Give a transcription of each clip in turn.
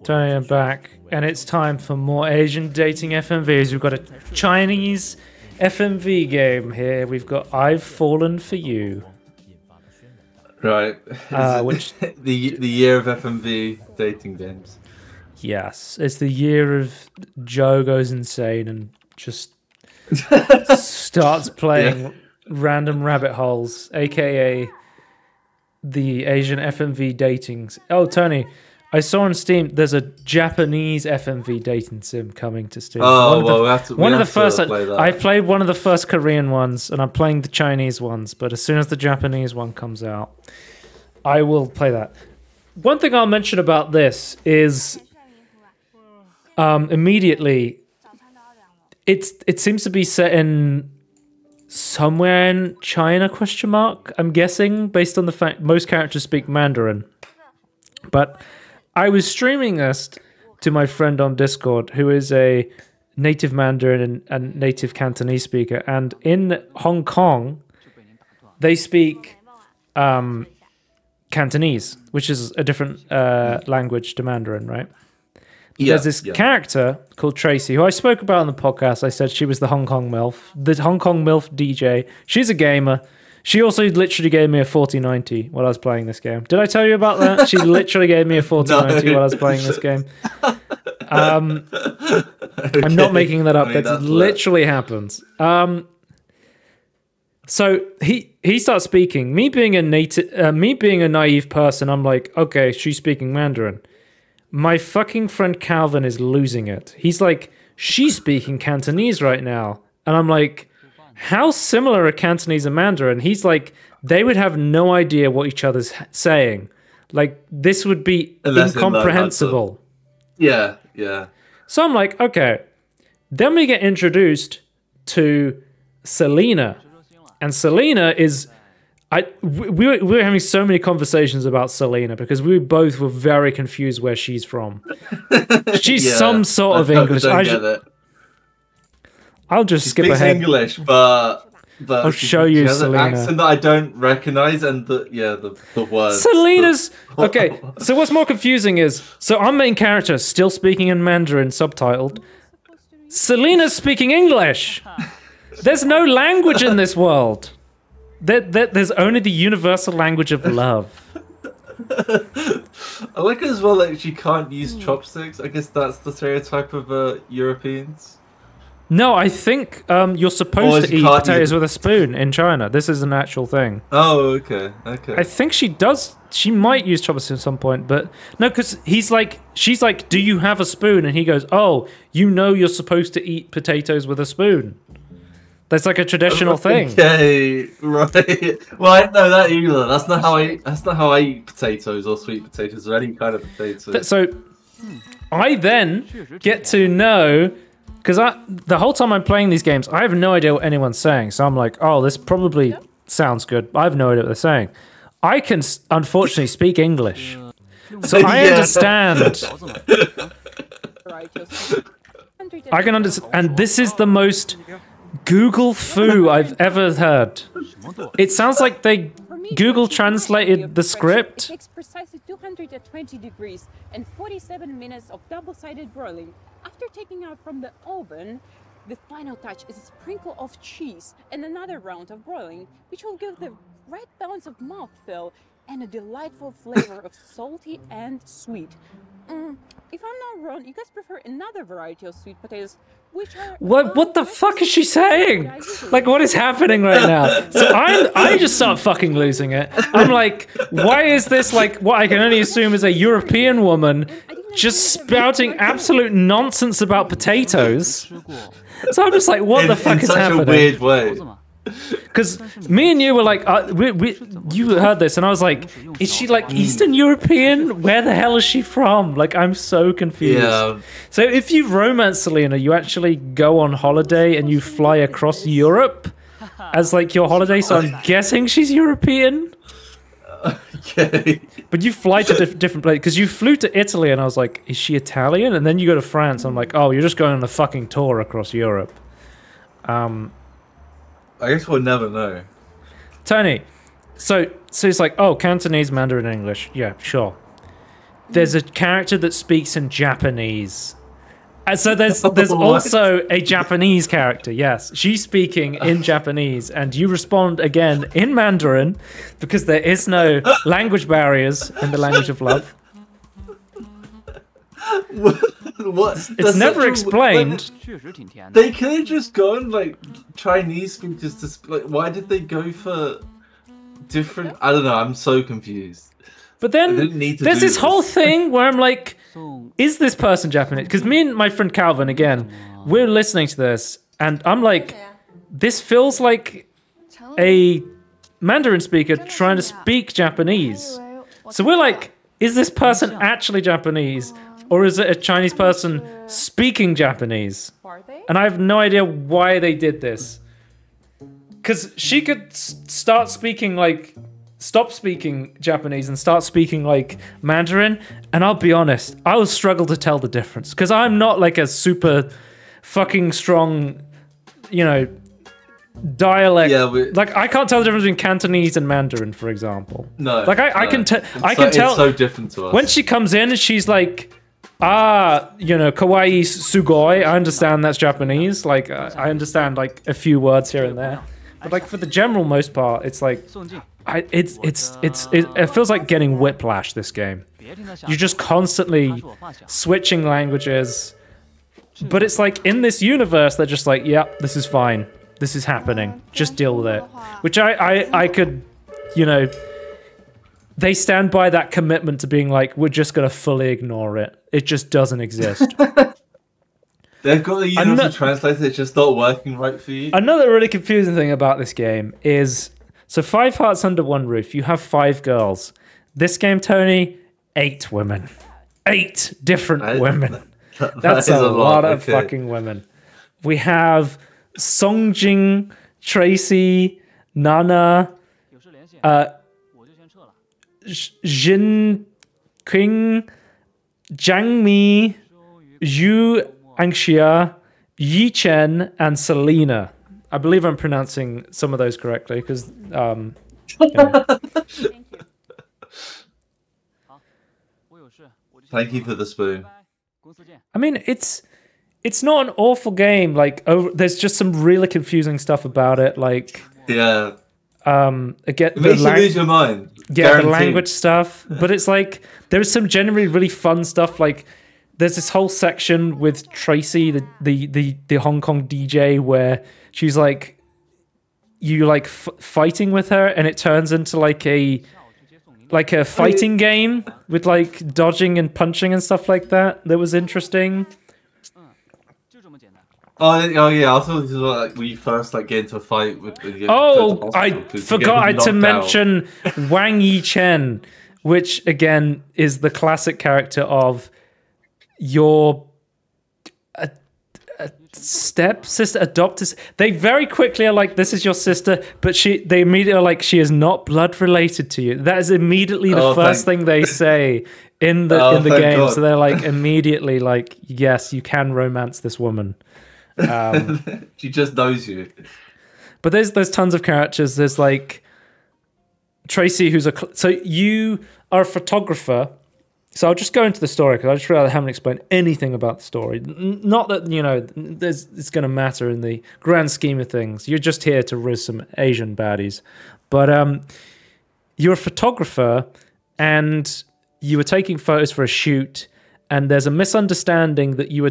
Tony, I'm back, and it's time for more Asian dating FMVs. We've got a Chinese FMV game here. We've got I've Fallen for You. Right. Which the year of FMV dating games. Yes, it's the year of Joe goes insane and just starts playing random rabbit holes, aka the Asian FMV datings. Oh, Tony, I saw on Steam there's a Japanese FMV dating sim coming to Steam. Oh, one of the first. I played one of the first Korean ones, and I'm playing the Chinese ones. But as soon as the Japanese one comes out, I will play that. One thing I'll mention about this is immediately, it seems to be set in somewhere in China, question mark, I'm guessing, based on the fact most characters speak Mandarin. But I was streaming this to my friend on Discord, who is a native Mandarin and native Cantonese speaker, and in Hong Kong, they speak Cantonese, which is a different language to Mandarin, right? There's this character called Tracy, who I spoke about on the podcast. I said she was the Hong Kong MILF DJ. She's a gamer. She also literally gave me a 4090 while I was playing this game. Did I tell you about that? She literally gave me a 4090 while I was playing this game. I'm not making that up. That literally happens. So he starts speaking. Me being a naive person, I'm like, okay, she's speaking Mandarin. My fucking friend Calvin is losing it. He's like, she's speaking Cantonese right now. And I'm like, how similar are Cantonese and Mandarin? He's like, they would have no idea what each other's saying. Like, this would be incomprehensible. Yeah. So I'm like, okay. Then we get introduced to Selena. And Selena is... we were having so many conversations about Selena because we both were very confused where she's from. She's some sort of English. I'll just skip ahead. She speaks English, but I'll show you has Selena. an accent that I don't recognize, and the words. Selena's okay. So what's more confusing is, so our main character still speaking in Mandarin, subtitled. Selena's speaking English. There's no language in this world. There's only the universal language of love. I like it as well that she can't use chopsticks. I guess that's the stereotype of Europeans. No, I think you're supposed to eat potatoes with a spoon in China. This is an actual thing. Oh, okay. I think she does. She might use chopsticks at some point, but no, because she's like, do you have a spoon? And he goes, oh, you're supposed to eat potatoes with a spoon. That's like a traditional thing. Okay, right. Well, I don't know that either. That's not how I eat potatoes or sweet potatoes or any kind of potato. So I then get to know, because the whole time I'm playing these games, I have no idea what anyone's saying. So I'm like, oh, this probably sounds good. I have no idea what they're saying. I can unfortunately speak English, so I understand. I can understand, and this is the most Google foo I've ever heard. It sounds like they Google translated the script. It takes precisely 220 degrees and 47 minutes of double-sided broiling. After taking out from the oven, the final touch is a sprinkle of cheese and another round of broiling, which will give the right balance of mouthfeel and a delightful flavor of salty and sweet. If I'm not wrong, you guys prefer another variety of sweet potatoes, which are... What the fuck is she saying? Like, what is happening right now? So I just start fucking losing it. I'm like, why is this like what I can only assume is a European woman just spouting absolute nonsense about potatoes? So I'm just like, what the fuck is happening? In such a weird way. Because me and you were like, you heard this, and I was like, is she like Eastern European? Where the hell is she from? Like, I'm so confused. Yeah. So if you romance Selena, you actually go on holiday and you fly across Europe as like your holiday. So I'm guessing she's European. Okay. But you fly to different places, because you flew to Italy, and I was like, is she Italian? And then you go to France. I'm like, oh, you're just going on a fucking tour across Europe. I guess we'll never know. Tony, so it's like, oh, Cantonese, Mandarin, English. Yeah, sure. there's a character that speaks in Japanese. And so there's also a Japanese character, yes. She's speaking in Japanese, and you respond again in Mandarin because there is no language barriers in the language of love. What? It's never explained. They could have just gone like Chinese speakers to like. Why did they go for different? I don't know. I'm so confused. But then there's this whole thing where I'm like, is this person Japanese? Because me and my friend Calvin, again, we're listening to this, and I'm like, this feels like a Mandarin speaker trying to speak Japanese. So we're like, is this person actually Japanese? Or is it a Chinese person speaking Japanese? And I have no idea why they did this. Because she could stop speaking Japanese and start speaking like Mandarin, and I'll be honest, I will struggle to tell the difference because I'm not like a super fucking strong, dialect. Yeah, like I can't tell the difference between Cantonese and Mandarin, for example. No, like I can tell. It's so different to us. When she comes in and she's like, kawaii sugoi. I understand that's Japanese. Like I understand like a few words here and there, but like for the general most part, it's like. It feels like getting whiplash, this game. You're just constantly switching languages. But it's like in this universe, they're just like, yep, this is fine. This is happening. Just deal with it. Which I could, they stand by that commitment to being like, we're just going to fully ignore it. It just doesn't exist. They've got the universal translator, it's just not working right for you. Another really confusing thing about this game is... So 5 hearts under one roof. You have 5 girls. This game, Tony, 8 women. 8 different women. That's a lot of fucking women. We have Songjing, Tracy, Nana, Jin Qing, Zhang Mi, Zhu Angxia, Yi Chen, and Selena. I believe I'm pronouncing some of those correctly because. Thank you. Thank you for the spoon. I mean, it's not an awful game. Like, there's just some really confusing stuff about it. Like, yeah. Again, it makes you lose your mind. Yeah, guaranteed. The language stuff, but it's like there's some generally really fun stuff. Like, there's this whole section with Tracy, the Hong Kong DJ, where she's like, you like fighting with her, and it turns into like a fighting game with like dodging and punching and stuff like that. That was interesting. Oh yeah, I thought this was like when you first like get into a fight with. I forgot to mention Wang Yi Chen, which again is the classic character of your stepsister, adopted. They very quickly are like, this is your sister, but they immediately are like, she is not blood related to you. That is immediately the first thing they say in the game. God. So they're like immediately like, yes, you can romance this woman. She just knows you. But there's tons of characters. There's like Tracy, who's so you are a photographer. So I'll just go into the story because I just realized I haven't explained anything about the story. Not that, it's going to matter in the grand scheme of things. You're just here to riz some Asian baddies. But you're a photographer and you were taking photos for a shoot, and there's a misunderstanding that you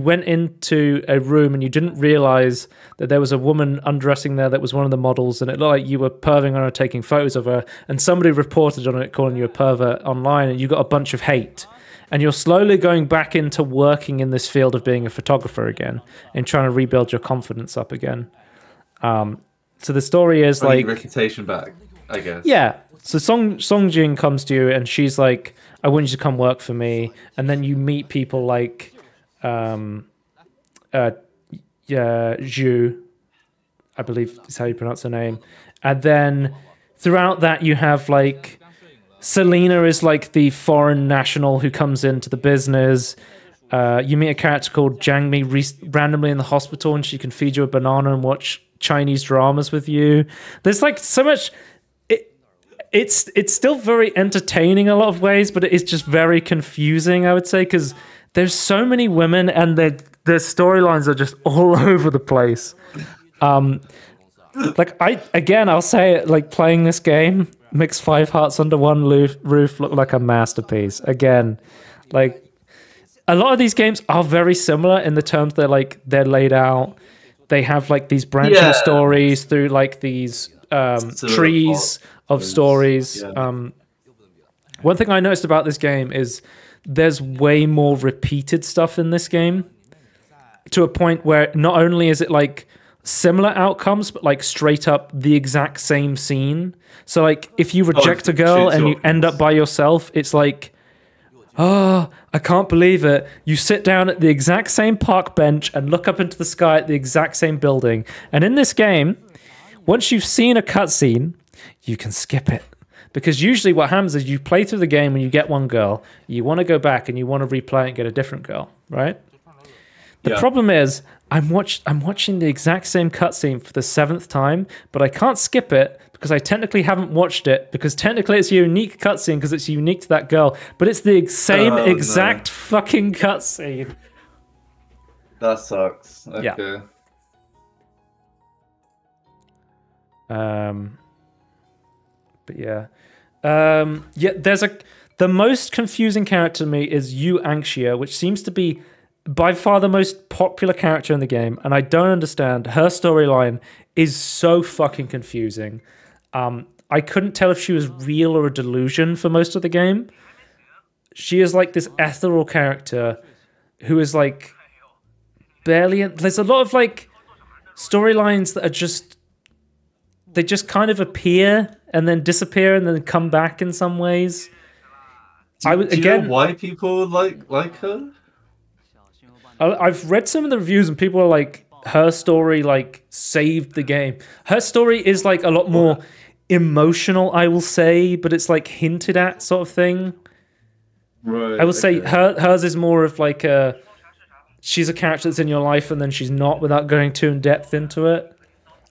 went into a room and you didn't realize that there was a woman undressing there that was one of the models, and it looked like you were perving on her, taking photos of her, and somebody reported on it calling you a pervert online, and you got a bunch of hate. And you're slowly going back into working in this field of being a photographer again and trying to rebuild your confidence up again. So the story is like... reputation back, I guess. Yeah. So Songjing comes to you and she's like, I want you to come work for me. And then you meet people like... Zhu, I believe is how you pronounce her name. And then throughout that you have like Selena is like the foreign national who comes into the business. You meet a character called Zhang Mi randomly in the hospital, and she can feed you a banana and watch Chinese dramas with you. There's like so much. it's still very entertaining in a lot of ways, but it is just very confusing, I would say, because there's so many women and their storylines are just all over the place. Like I'll say it, like playing this game makes Five Hearts Under One Roof look like a masterpiece. Again, like a lot of these games are very similar in the terms they're laid out. They have like these branching stories through like these trees of stories. Yeah. One thing I noticed about this game is there's way more repeated stuff in this game, to a point where not only is it like similar outcomes, but like straight up the exact same scene. So like if you reject a girl and you end up by yourself, it's like, oh, I can't believe it. You sit down at the exact same park bench and look up into the sky at the exact same building. And in this game, once you've seen a cutscene, you can skip it. Because usually what happens is you play through the game and you get one girl, you want to go back and you want to replay it and get a different girl, right? The problem is I'm watching the exact same cutscene for the 7th time, but I can't skip it because I technically haven't watched it, because technically it's a unique cutscene because it's unique to that girl, but it's the exact fucking cutscene. That sucks. Okay. But yeah. There's the most confusing character to me is Yu Anxia, which seems to be by far the most popular character in the game, and I don't understand. Her storyline is so fucking confusing. I couldn't tell if she was real or a delusion for most of the game. She is like this ethereal character who is like barely... There's a lot of like storylines that are just... They just kind of appear and then disappear and then come back in some ways. Do you know why people like her? I've read some of the reviews and people are like, her story like saved the game. Her story is like a lot more emotional, I will say, but it's like hinted at sort of thing. Right. I will say hers is more of like she's a character that's in your life and then she's not, without going too in depth into it.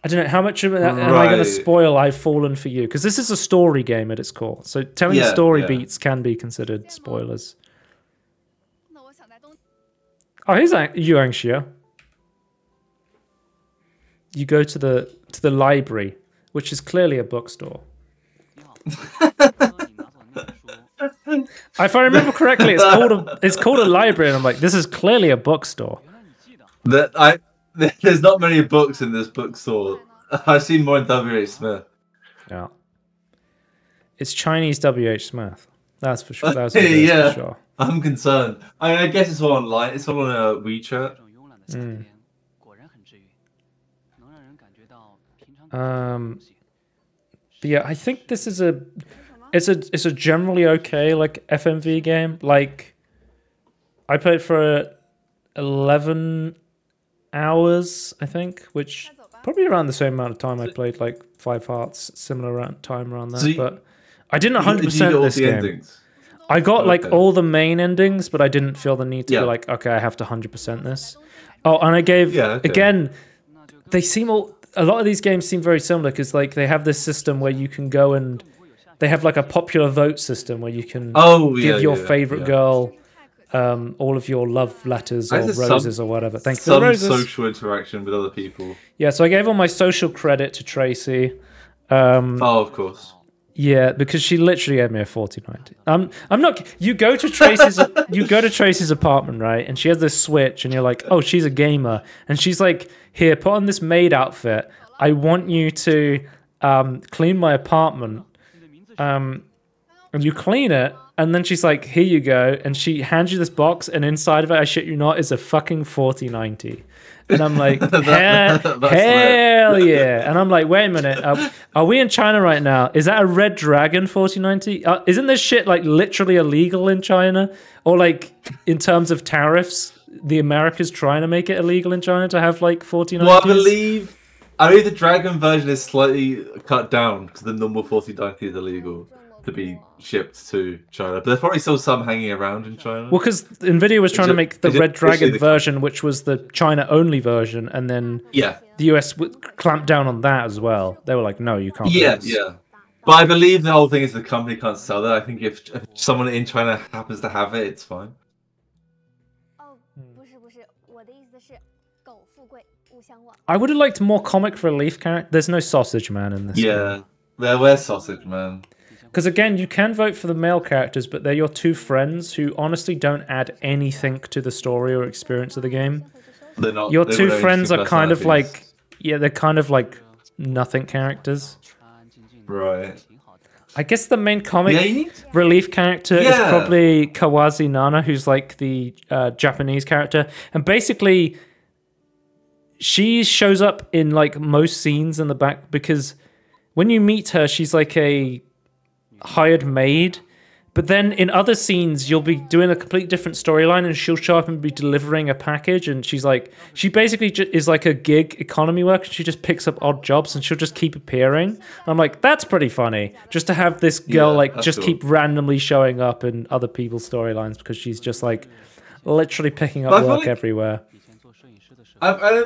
I don't know how much of it am I going to spoil. I've fallen for you, because this is a story game at its core. So telling story beats can be considered spoilers. Oh, here's Yu Anxia. You go to the library, which is clearly a bookstore. If I remember correctly, it's called a library, and I'm like, this is clearly a bookstore. There's not many books in this bookstore. I've seen more in W.H. Smith. Yeah. It's Chinese W.H. Smith. That's for sure. That's for sure. I'm concerned. I guess it's all online. It's all on WeChat. But yeah, I think this is it's a generally okay like FMV game. Like, I played for 11 hours, I think, which probably around the same amount of time I played like Five Hearts, similar time around that. But I didn't 100% this game. Endings? I got like all the main endings, but I didn't feel the need to be like, okay, I have to 100% this. Oh, and I gave again. They seem a lot of these games seem very similar, because like they have this system where you can go and they have like a popular vote system where you can give your favorite girl all of your love letters or roses or whatever. Thank you for the roses. Some social interaction with other people. Yeah, so I gave all my social credit to Tracy. Of course. Yeah, because she literally gave me a 40/90. I'm not. You go to Tracy's apartment, right? And she has this switch, and you're like, oh, she's a gamer, and she's like, here, put on this maid outfit. I want you to clean my apartment. And you clean it, and then she's like, here you go, and she hands you this box, and inside of it, I shit you not, is a fucking 40/90. And I'm like, hell yeah. And I'm like, wait a minute, are we in China right now? Is that a Red Dragon 40/90? Isn't this shit like literally illegal in China? Or like in terms of tariffs, the America's trying to make it illegal in China to have like 40/90s? Well, I believe the Dragon version is slightly cut down because the normal 40/90 is illegal to be shipped to China, but there's probably still some hanging around in China. Well, because Nvidia was trying to make the Red Dragon version, which was the China-only version, and then the US clamped down on that as well. They were like, no, you can't do this. But I believe the whole thing is the company can't sell that. I think if someone in China happens to have it, it's fine. I would have liked more comic relief character. There's no Sausage Man in this game. Where's Sausage Man? Because again, you can vote for the male characters, but they're your two friends who honestly don't add anything to the story or experience of the game. Your two friends are kind of like, they're kind of like nothing characters. Right. I guess the main comic relief character is probably Kawazi Nana, who's like the Japanese character. And basically, she shows up in like most scenes in the back because when you meet her, she's like a hired maid. But then in other scenes, you'll be doing a completely different storyline and she'll show up and be delivering a package. And she's like, she basically is like a gig economy worker. She just picks up odd jobs and she'll just keep appearing. And I'm like, that's pretty funny. Just to have this girl like just keep randomly showing up in other people's storylines because she's just like literally picking up work everywhere.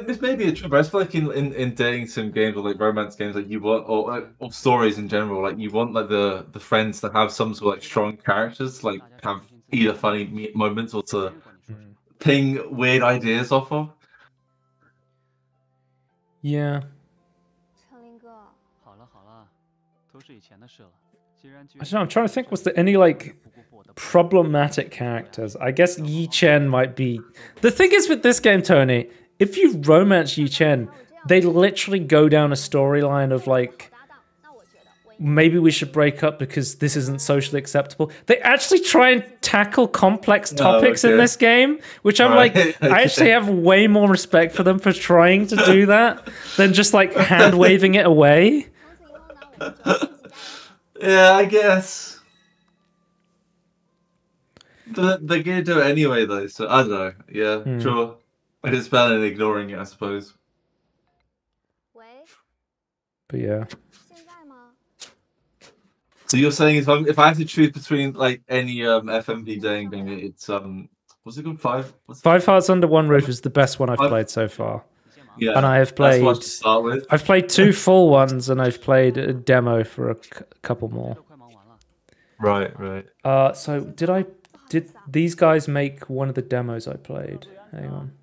This may be a trip, but I feel like in dating sim games or like romance games, like you want or stories in general, like you want like the friends to have some sort of like strong characters, like have either funny moments or to ping weird ideas off of. Yeah. I don't know, I'm trying to think, was there any like problematic characters? I guess Yi Chen might be. The thing is with this game, Tony, if you romance Yi Chen, they literally go down a storyline of like, maybe we should break up because this isn't socially acceptable. They actually try and tackle complex topics in this game, which I'm like, I actually have way more respect for them for trying to do that than just like hand waving it away. Yeah, I guess. But they're gonna do it anyway, though. So I don't know. Yeah, sure. I just better than ignoring it, I suppose. But yeah. So you're saying if I have to choose between like any FMV dating game, it's what's it called? Five Hearts Under One Roof is the best one I've played so far. Yeah, and I have played. That's what to start with. I've played 2 full ones, and I've played a demo for a couple more. Right. So did these guys make one of the demos I played? Hang on.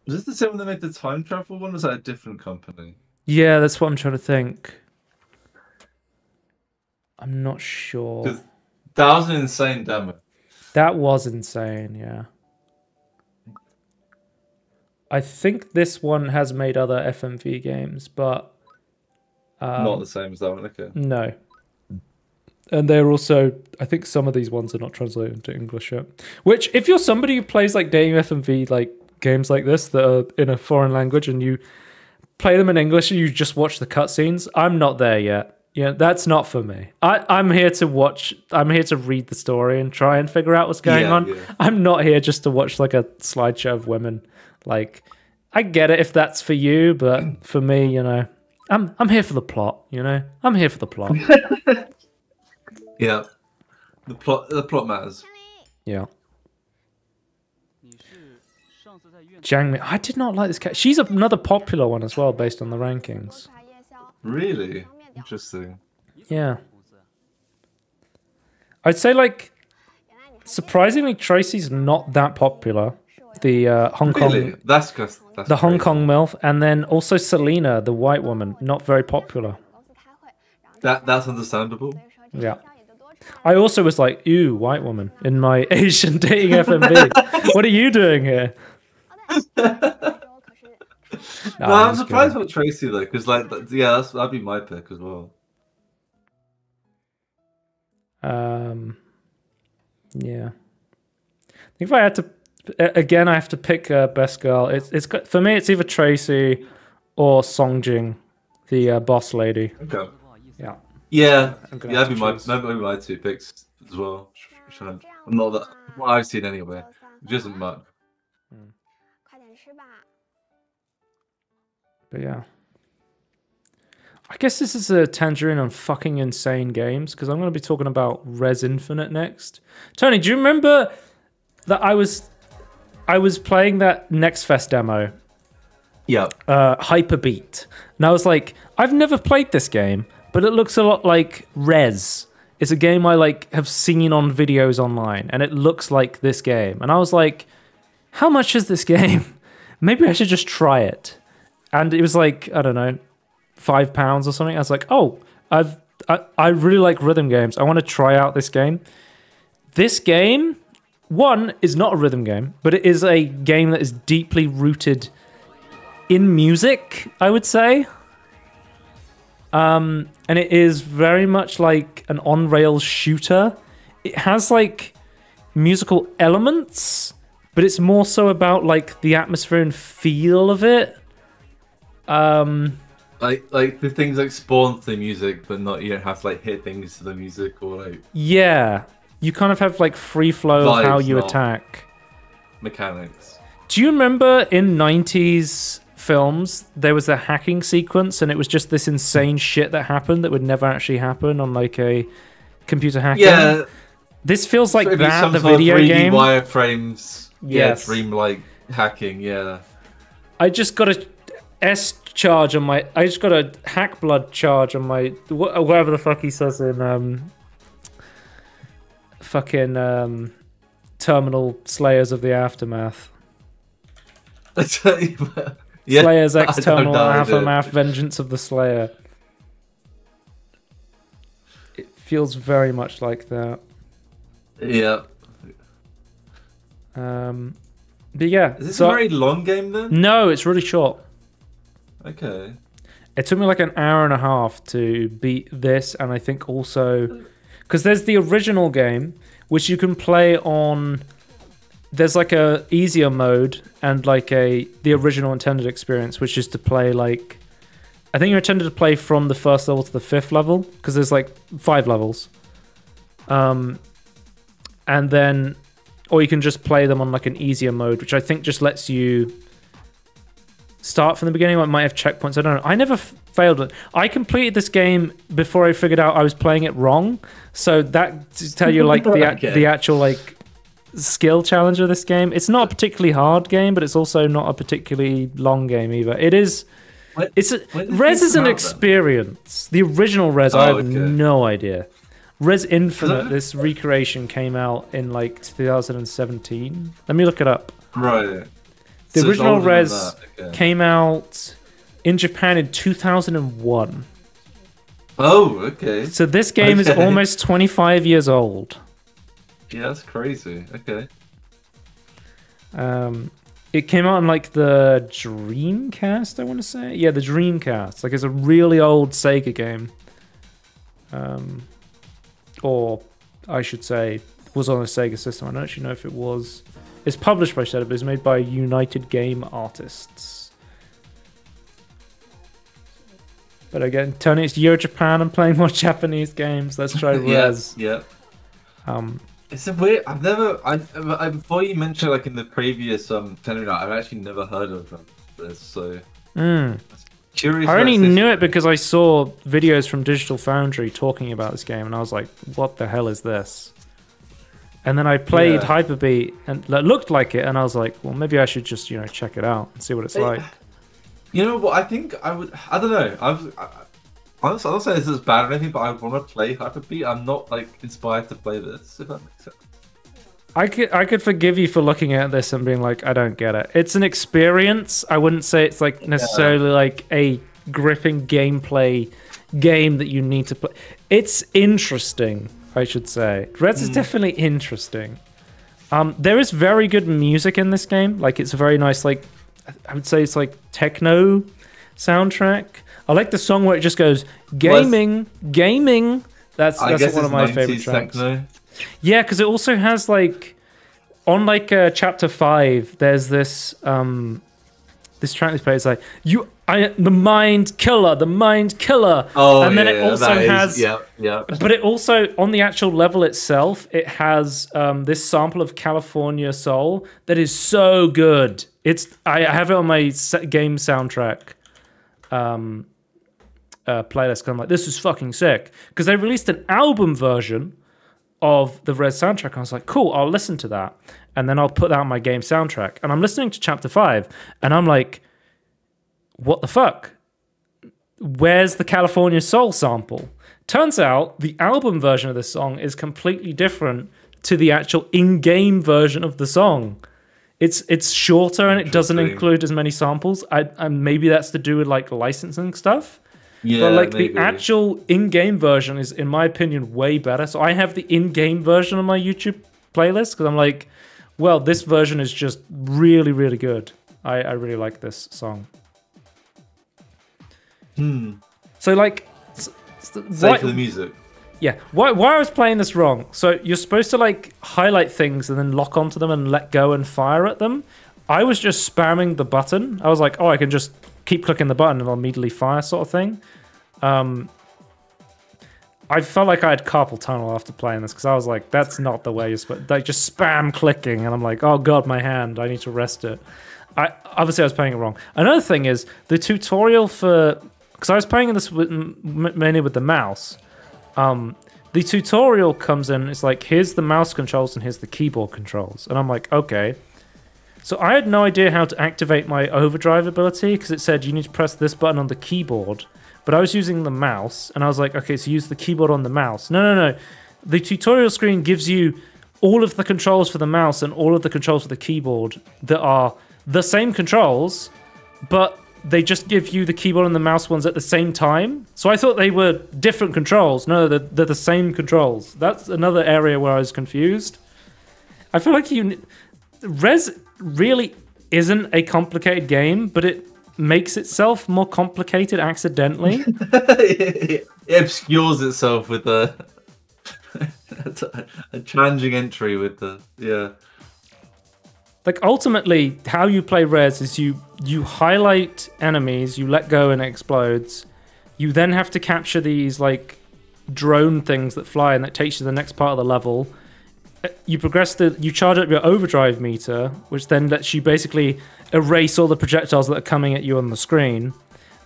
Was this the same one that made the time travel one? Or was that a different company? Yeah, that's what I'm trying to think. I'm not sure. That was an insane demo. That was insane, yeah. I think this one has made other FMV games, but... not the same as that one, okay. No. And they're also... I think some of these ones are not translated into English yet. Which, if you're somebody who plays like dating FMV like games like this that are in a foreign language and you play them in English and you just watch the cutscenes, I'm not there yet. Yeah, that's not for me. I'm here to watch. I'm here to read the story and try and figure out what's going on. Yeah. I'm not here just to watch like a slideshow of women. Like, I get it if that's for you, but for me, you know, I'm here for the plot. You know, I'm here for the plot. Yeah, the plot matters. Yeah. Jiangmi, I did not like this cat. She's another popular one as well, based on the rankings. Really? Interesting. Yeah. I'd say, like, surprisingly, Tracy's not that popular. The Hong Kong... That's the Hong Kong MILF. And then also Selena, the white woman. Not very popular. That's understandable. Yeah. I also was like, ew, white woman, in my Asian dating FMV. What are you doing here? No, I'm surprised about Tracy though, because like, yeah, that'd be my pick as well. Yeah. If I had to, again, I have to pick best girl. It's for me. It's either Tracy or Songjing, the boss lady. Okay. Yeah. Yeah. That'd be my 2 picks as well. Not that what I've seen anyway. It isn't much. But yeah. I guess this is a Tangerine on fucking insane games, because I'm going to be talking about Rez Infinite next. Tony, do you remember that I was playing that Next Fest demo? Yeah. Hyperbeat. And I was like, I've never played this game, but it looks a lot like Rez. It's a game I like have seen on videos online, and it looks like this game. And I was like, how much is this game? Maybe I should just try it. And it was like, I don't know, £5 or something. I was like, oh, I really like rhythm games. I want to try out this game. This game, one, is not a rhythm game, but it is a game that is deeply rooted in music, I would say. And it is very much like an on-rails shooter. It has like musical elements, but it's more so about like the atmosphere and feel of it. Like the things like spawn to the music, but not, you don't have to like hit things to the music or like. Yeah, you kind of have like free flow of how you attack. Mechanics. Do you remember in 90s films there was a hacking sequence, and it was just this insane shit that happened that would never actually happen on like a computer hacking? Yeah. This feels like that, the video game. Wireframes. Yes. Yeah, dream-like hacking, yeah. I just got a charge on my... I just got a hack blood charge on my... Whatever the fuck he says in... fucking... Terminal Slayers of the Aftermath. Yeah, Slayers X Terminal Aftermath Vengeance of the Slayer. It feels very much like that. Yeah. But yeah. Is this a very long game then? No, it's really short. Okay. It took me like an hour and a half to beat this, and I think also... Because there's the original game, which you can play on... There's like a easier mode and like the original intended experience, which is to play like... I think you're intended to play from the first level to the 5th level, because there's like 5 levels. And then... Or you can just play them on like an easier mode, which I think just lets you start from the beginning. It might have checkpoints. I don't know. I never failed it. I completed this game before I figured out I was playing it wrong. So that to tell you like the actual like skill challenge of this game. It's not a particularly hard game, but it's also not a particularly long game either. It is. Rez is an experience. The original Rez, I have no idea. Rez Infinite, this recreation came out in like 2017. Let me look it up. Right. The original Rez came out in Japan in 2001. Oh, okay. So this game is almost 25 years old. Yeah, that's crazy. Okay. It came out on like the Dreamcast, I want to say. Yeah, the Dreamcast. Like it's a really old Sega game. Or I should say, was on a Sega system. I don't actually know if it was. It's published by Sega, but it's made by United Game Artists. But again, Tony, it's Year Japan. I'm playing more Japanese games. Let's try Rez. Yeah. It's a weird. Before you mentioned like in the previous Tangerine, I've actually never heard of this. So. Curious. I only knew it because I saw videos from Digital Foundry talking about this game, and I was like, "What the hell is this?" And then I played Hyperbeat, and it looked like it, and I was like, "Well, maybe I should just check it out and see what it's like." You know what? I think I would. I don't know. Honestly, I don't say this is bad or anything, but I want to play Hyperbeat. I'm not like inspired to play this. If that makes sense. I could forgive you for looking at this and being like, I don't get it. It's an experience. I wouldn't say it's like necessarily like a gripping gameplay game that you need to play. It's interesting, I should say. Rez is definitely interesting. There is very good music in this game. Like it's a very nice, like I would say it's like techno soundtrack. I like the song where it just goes gaming. That's one of my favorite tracks. Techno. Yeah, because it also has like on like chapter 5. There's this this track that's played. It's like the mind killer. Oh, and then it also has But it also on the actual level itself, it has this sample of California Soul that is so good. I have it on my game soundtrack playlist. Cause I'm like, this is fucking sick because they released an album version of the Rez soundtrack, and I was like, cool, I'll listen to that, and then I'll put that on my game soundtrack. And I'm listening to chapter 5, and I'm like, what the fuck? where's the California Soul sample? Turns out the album version of this song is completely different to the actual in-game version of the song. It's shorter and it doesn't include as many samples. And maybe that's to do with like licensing stuff. Yeah, but like maybe. the actual in-game version is, in my opinion, way better. So I have the in-game version on my YouTube playlist because I'm like, well, this version is just really, really good. I really like this song. So like, save for the music. Yeah, why I was playing this wrong. So you're supposed to like highlight things and then lock onto them and let go and fire at them. I was just spamming the button. I was like, oh, I can just keep clicking the button and it'll immediately fire, sort of thing. I felt like I had carpal tunnel after playing this because I was like, that's not the way you're supposed to, like, just spam clicking. And I'm like, oh god, my hand, I need to rest it. Obviously I was playing it wrong. Another thing is the tutorial for, because I was playing this mainly with the mouse. The tutorial comes in, it's like, here's the mouse controls and here's the keyboard controls. And I'm like, okay. So I had no idea how to activate my overdrive ability because it said you need to press this button on the keyboard. But I was using the mouse and I was like, okay, so use the keyboard on the mouse. No. The tutorial screen gives you all of the controls for the mouse and all of the controls for the keyboard that are the same controls, but they just give you the keyboard and the mouse ones at the same time. So I thought they were different controls. No, they're the same controls. That's another area where I was confused. I feel like Rez really isn't a complicated game, but it makes itself more complicated accidentally. It obscures itself with a challenging entry with the, yeah. Like, ultimately, how you play Rez is you highlight enemies, you let go and it explodes. You then have to capture these, like, drone things that fly and that takes you to the next part of the level. You you charge up your overdrive meter, which then lets you basically erase all the projectiles that are coming at you on the screen.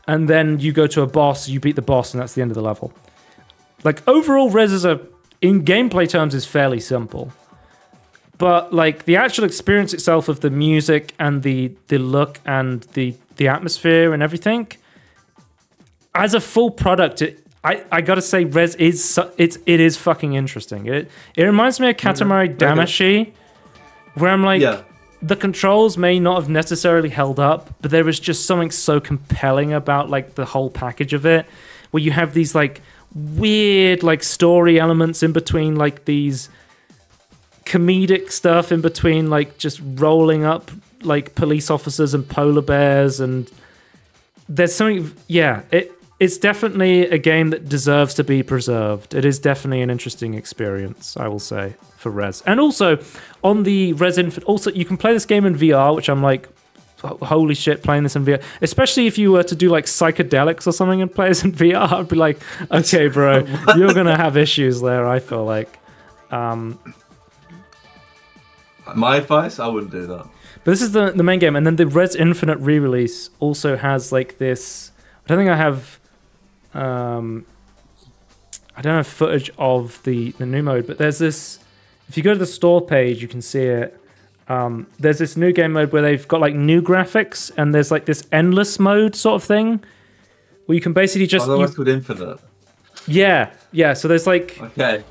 And then you go to a boss, you beat the boss, and that's the end of the level. Like, overall, Rez in gameplay terms is fairly simple. But like the actual experience itself of the music and the look and the atmosphere and everything, as a full product, I gotta say, Rez it is fucking interesting. It reminds me of Katamari Damacy, where I'm like, the controls may not have necessarily held up, but there was just something so compelling about like the whole package of it, where you have these like weird like story elements in between, like these comedic stuff in between, like just rolling up like police officers and polar bears, and there's something, it's definitely a game that deserves to be preserved. It is definitely an interesting experience, I will say, for Rez. And also on the Rez Infinite, also you can play this game in VR, which I'm like, holy shit, playing this in VR. Especially if you were to do like psychedelics or something and play this in VR, I'd be like, okay, bro, you're gonna have issues there, I feel like. My advice, I wouldn't do that. But this is the main game, and then the Rez Infinite re-release also has like this. I don't think I have. I don't have footage of the new mode, but there's this. If you go to the store page, you can see it. There's this new game mode where they've got like new graphics, and there's like this endless mode sort of thing, where you can basically just. Oh, that's called Infinite. Yeah. So there's like. Okay.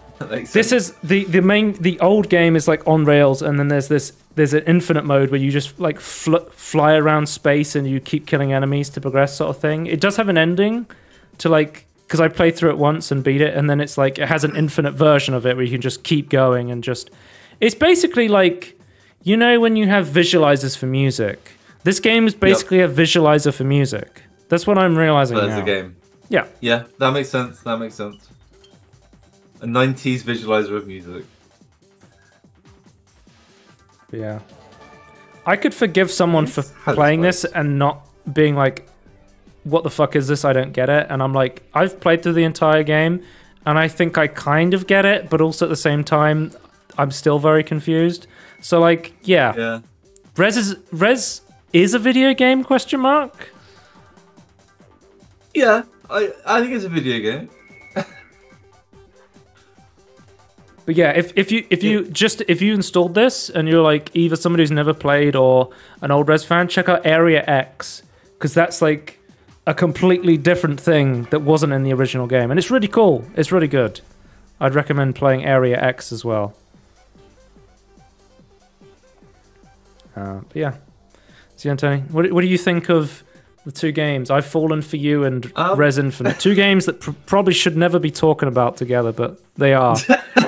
This is the old game is like on rails, and then there's an infinite mode where you just like fly around space and you keep killing enemies to progress, sort of thing. It does have an ending to like, because I played through it once and beat it, and then it's like it has an infinite version of it where you can just keep going and just. It's basically like, you know, when you have visualizers for music. This game is basically a visualizer for music. That's what I'm realizing now. That's a game. Yeah. Yeah, that makes sense. That makes sense. A 90s visualizer of music. Yeah. I could forgive someone for playing this and not being like, what the fuck is this? I don't get it. And I'm like, I've played through the entire game and I think I kind of get it, but also at the same time, I'm still very confused. So like, yeah. Rez is a video game, question mark? Yeah, I think it's a video game. But yeah, if you installed this and you're like either somebody who's never played or an old Rez fan, check out Area X, because that's like a completely different thing that wasn't in the original game. And it's really cool. It's really good. I'd recommend playing Area X as well. But yeah. So, Anthony, what do you think of the two games? I've Fallen for You and Rez Infinite. Two games that probably should never be talking about together, but they are.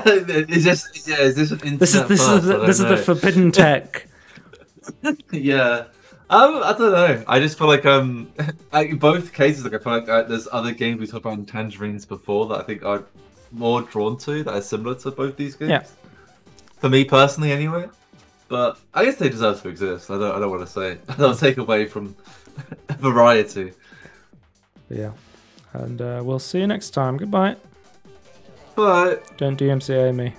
Is this an this is the forbidden tech. Yeah. I don't know. I just feel like in both cases, like I feel like there's other games we talked about in Tangerines before that I think I'm more drawn to that are similar to both these games. Yeah. For me personally, anyway. But I guess they deserve to exist. I don't want to say. I don't take away from variety. Yeah. And we'll see you next time. Goodbye. Bye. Don't DMCA me.